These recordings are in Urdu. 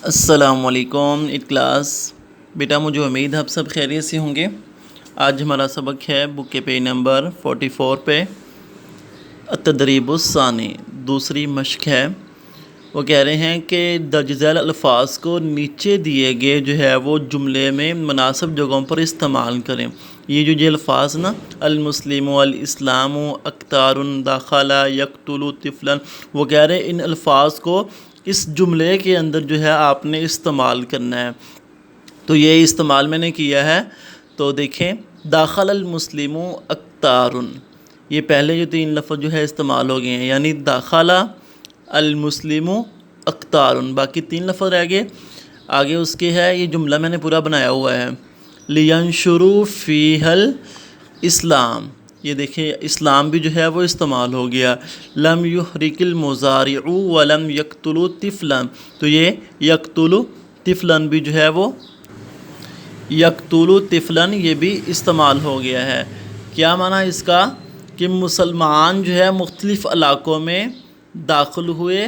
السلام علیکم کلاس بیٹا، مجھے امید ہے آپ سب خیریت سے ہوں گے۔ آج ہمارا سبق ہے بک کے پیج نمبر 44 پہ التدریب الثانی، دوسری مشق ہے۔ وہ کہہ رہے ہیں کہ درج ذیل الفاظ کو نیچے دیے گئے جو ہے وہ جملے میں مناسب جگہوں پر استعمال کریں۔ یہ جو الفاظ نا، المسلم الاسلام اکتار داخل یقتل طفلا، وہ کہہ رہے ہیں ان الفاظ کو اس جملے کے اندر جو ہے آپ نے استعمال کرنا ہے۔ تو یہ استعمال میں نے کیا ہے، تو دیکھیں داخل المسلم اکتار، یہ پہلے جو 3 لفظ جو ہے استعمال ہو گئے ہیں، یعنی داخل المسلم اکتار، باقی 3 لفظ رہ گئے۔ آگے اس کے ہے، یہ جملہ میں نے پورا بنایا ہوا ہے، لینشروا فیہ الاسلام، یہ دیکھیں اسلام بھی جو ہے وہ استعمال ہو گیا۔ لم یحرک المضارع ولم یقتل طفلا، تو یہ یقتل طفلا بھی جو ہے وہ یقتل طفلا یہ بھی استعمال ہو گیا ہے۔ کیا معنی اس کا؟ کہ مسلمان جو ہے مختلف علاقوں میں داخل ہوئے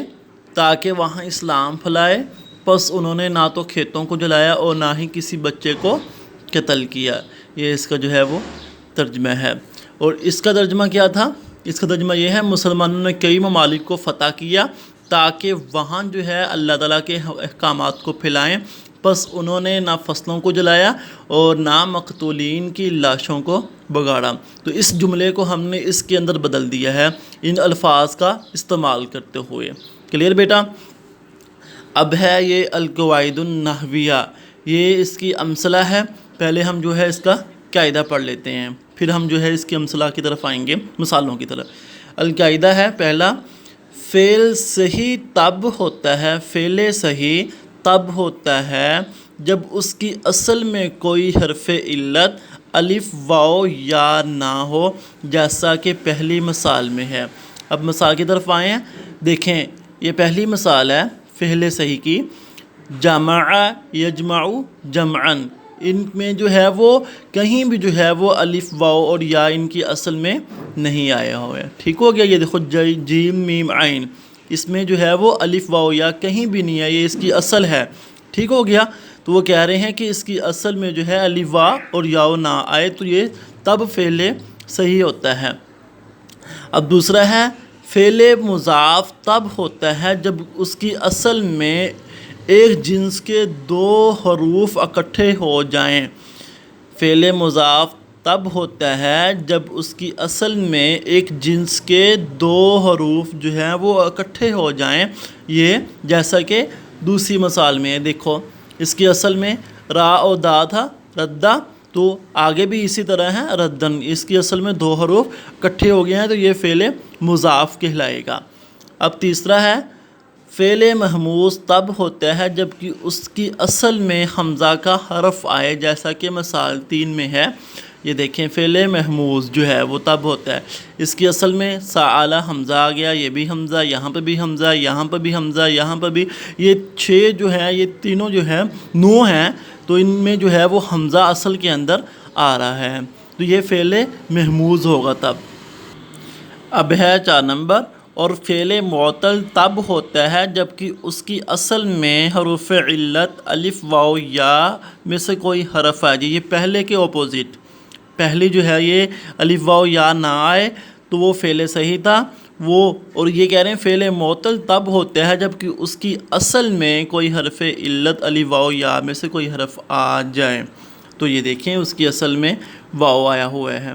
تاکہ وہاں اسلام پھیلائے، پس انہوں نے نہ تو کھیتوں کو جلایا اور نہ ہی کسی بچے کو قتل کیا۔ یہ اس کا جو ہے وہ ترجمہ ہے۔ اور اس کا ترجمہ کیا تھا؟ اس کا ترجمہ یہ ہے، مسلمانوں نے کئی ممالک کو فتح کیا تاکہ وہاں جو ہے اللہ تعالیٰ کے احکامات کو پھیلائیں، پس انہوں نے نہ فصلوں کو جلایا اور نہ مقتولین کی لاشوں کو بگاڑا۔ تو اس جملے کو ہم نے اس کے اندر بدل دیا ہے ان الفاظ کا استعمال کرتے ہوئے۔ کلیئر بیٹا؟ اب ہے یہ القواعد النحویہ، یہ اس کی امثلہ ہے۔ پہلے ہم جو ہے اس کا قاعدہ پڑھ لیتے ہیں، پھر ہم جو ہے اس کی امثلہ کی طرف آئیں گے، مثالوں کی طرف۔ القاعدہ ہے پہلا، فعل صحیح تب ہوتا ہے، فعل صحیح تب ہوتا ہے جب اس کی اصل میں کوئی حرف علت الف واو یا نہ ہو، جیسا کہ پہلی مثال میں ہے۔ اب مثال کی طرف آئیں، دیکھیں یہ پہلی مثال ہے فعل صحیح کی، جمع یجمع جمعا، ان میں جو ہے وہ کہیں بھی جو ہے وہ الف واو اور یا ان کی اصل میں نہیں آیا ہوا ہے۔ ٹھیک ہو گیا؟ یہ دیکھو جیم میم عین، اس میں جو ہے وہ الف واو یا کہیں بھی نہیں ہے، یہ اس کی اصل ہے۔ ٹھیک ہو گیا؟ تو وہ کہہ رہے ہیں کہ اس کی اصل میں جو ہے الف واو اور یاء نہ آئے تو یہ تب فعل صحیح ہوتا ہے۔ اب دوسرا ہے، فعل مضاف تب ہوتا ہے جب اس کی اصل میں ایک جنس کے 2 حروف اکٹھے ہو جائیں۔ فعل مضاف تب ہوتا ہے جب اس کی اصل میں ایک جنس کے 2 حروف جو ہیں وہ اکٹھے ہو جائیں، یہ جیسا کہ دوسری مثال میں ہے۔ دیکھو اس کی اصل میں را اور دا تھا، ردہ، تو آگے بھی اسی طرح ہے ردن، اس کی اصل میں 2 حروف اکٹھے ہو گئے ہیں تو یہ فعل مضاف کہلائے گا۔ اب تیسرا ہے، فعل محموز تب ہوتا ہے جب کہ اس کی اصل میں حمزہ کا حرف آئے، جیسا کہ مثال 3 میں ہے۔ یہ دیکھیں فعل محموز جو ہے وہ تب ہوتا ہے، اس کی اصل میں سأل حمزہ آ گیا، یہ بھی حمزہ، یہاں پہ بھی حمزہ، یہاں پہ بھی حمزہ، یہاں پہ بھی، یہ 6 جو ہے یہ تینوں جو ہے 9 ہیں، تو ان میں جو ہے وہ حمزہ اصل کے اندر آ رہا ہے، تو یہ فعل محموز ہوگا تب۔ اب ہے 4 نمبر، اور فعل معطل تب ہوتا ہے جب کہ اس کی اصل میں حروف علت الف واو یا میں سے کوئی حرف آ جائے، یہ پہلے کے اپوزٹ، پہلی جو ہے یہ الف واو یا نہ آئے تو وہ فعل صحیح تھا وہ، اور یہ کہہ رہے ہیں فعل معطل تب ہوتا ہے جب کہ اس کی اصل میں کوئی حرف علت الف واو یا میں سے کوئی حرف آ جائے۔ تو یہ دیکھیں اس کی اصل میں واو آیا ہوا ہے،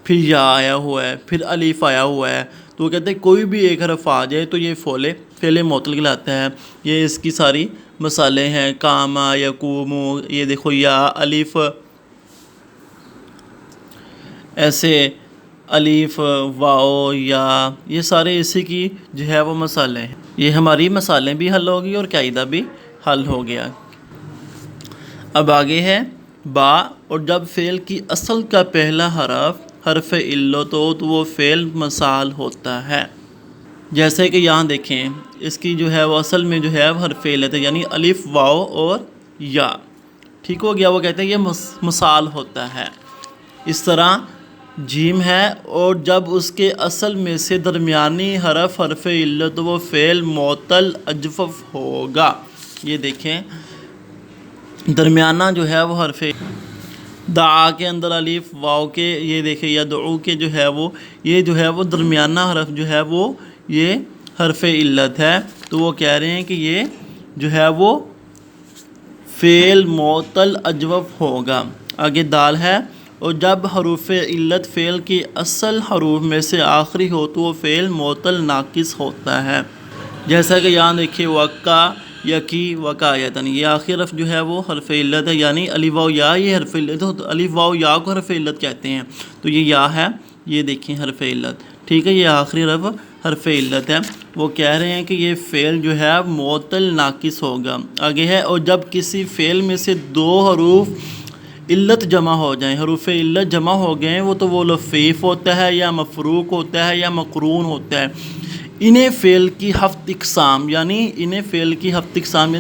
پھر یا آیا ہوا ہے، پھر الف آیا ہوا ہے، تو وہ کہتے ہیں کوئی بھی ایک حرف آ جائے تو یہ فعل معطل کہلاتا ہے۔ یہ اس کی ساری مثالیں ہیں، قام یقوم، یہ دیکھو یا الف، ایسے الف واو یا، یہ سارے اسی کی جو ہے وہ مثالیں ہیں۔ یہ ہماری مثالیں بھی حل ہوگی اور قاعدہ بھی حل ہو گیا۔ اب آگے ہے با، اور جب فعل کی اصل کا پہلا حرف علت ہو تو وہ فعل مثال ہوتا ہے۔ جیسے کہ یہاں دیکھیں اس کی جو ہے وہ اصل میں جو ہے وہ حرف علت ہے، یعنی الف واو اور یا۔ ٹھیک ہو گیا؟ وہ کہتے ہیں یہ مثال ہوتا ہے۔ اس طرح جیم ہے، اور جب اس کے اصل میں سے درمیانی حرف علت وہ فعل معطل اجوف ہوگا۔ یہ دیکھیں درمیانہ جو ہے وہ حرف دعا کے اندر الف واو کے، یہ دیکھیں یدعو کے جو ہے وہ یہ جو ہے وہ درمیانہ حرف جو ہے وہ یہ حرف علت ہے، تو وہ کہہ رہے ہیں کہ یہ جو ہے وہ فعل معطل اجوف ہوگا۔ آگے دال ہے، اور جب حروف علت فعل کی اصل حروف میں سے آخری ہو تو وہ فعل معطل ناقص ہوتا ہے، جیسا کہ یہاں دیکھیے وقع، یکی، وقایتن، یہ آخری حرف جو ہے وہ حرف علت ہے، یعنی الف واو یا یہ حرف علت ہے، تو الف واو یا کو حرف علت کہتے ہیں، تو یہ یا ہے، یہ دیکھیں حرف علت، ٹھیک ہے، یہ آخری حرف علت ہے۔ وہ کہہ رہے ہیں کہ یہ فعل جو ہے معطل ناقص ہوگا۔ آگے ہے، اور جب کسی فعل میں سے دو حروف علت جمع ہو جائیں، حروف علت جمع ہو گئے وہ تو وہ لفیف ہوتا ہے یا مفروق ہوتا ہے یا مقرون ہوتا ہے۔ انہیں فعل کی ہفت اقسام یعنی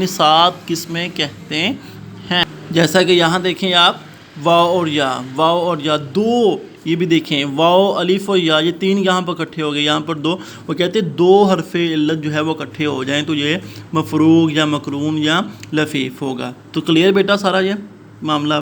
7 قسمیں کہتے ہیں، جیسا کہ یہاں دیکھیں آپ واو اور یا دو، یہ بھی دیکھیں واو الف اور یا، یہ 3 یہاں پر اکٹھے ہو گئے، یہاں پر 2، وہ کہتے ہیں 2 حرف علت جو ہے وہ اکٹھے ہو جائیں تو یہ مفروق یا مقرون یا لفیف ہوگا۔ تو کلیئر بیٹا سارا یہ معاملہ؟